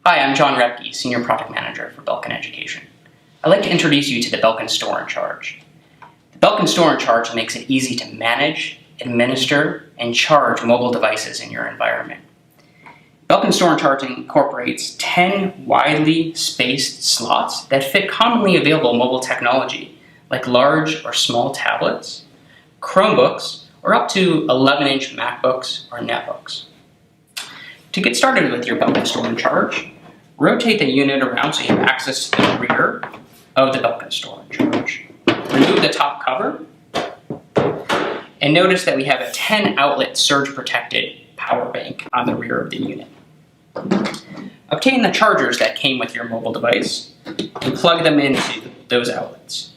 Hi, I'm John Repke, Senior Product Manager for Belkin Education. I'd like to introduce you to the Belkin Store and Charge. The Belkin Store and Charge makes it easy to manage, administer, and charge mobile devices in your environment. Belkin Store and Charge incorporates 10 widely spaced slots that fit commonly available mobile technology, like large or small tablets, Chromebooks, or up to 11-inch MacBooks or netbooks. To get started with your Belkin Store and Charge, rotate the unit around so you have access to the rear of the Belkin Store and Charge. Remove the top cover, and notice that we have a 10-outlet surge-protected power bank on the rear of the unit. Obtain the chargers that came with your mobile device and plug them into those outlets.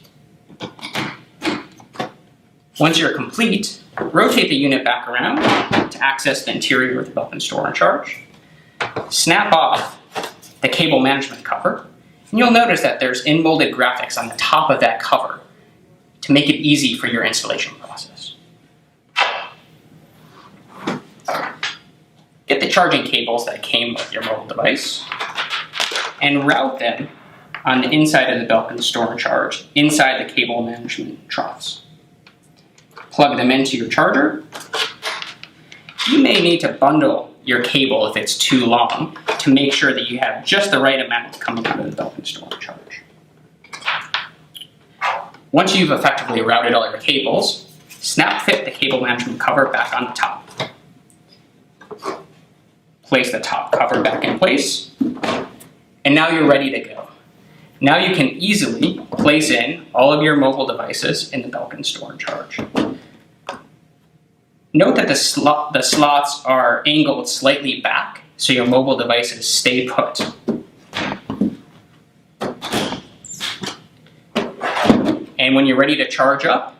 Once you're complete, rotate the unit back around to access the interior of the Belkin Store and Charge. Snap off the cable management cover, and you'll notice that there's in-molded graphics on the top of that cover to make it easy for your installation process. Get the charging cables that came with your mobile device and route them on the inside of the Belkin Store and Charge, inside the cable management troughs. Plug them into your charger. You may need to bundle your cable if it's too long to make sure that you have just the right amount coming out of the Belkin Store and Charge. Once you've effectively routed all your cables, snap fit the cable management cover back on the top. Place the top cover back in place, and now you're ready to go. Now you can easily place in all of your mobile devices in the Belkin Store and Charge. Note that the slots are angled slightly back so your mobile devices stay put. And when you're ready to charge up,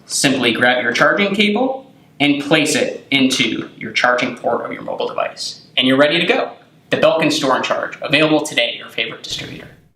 simply grab your charging cable and place it into your charging port of your mobile device. And you're ready to go. The Belkin Store and Charge, available today at your favorite distributor.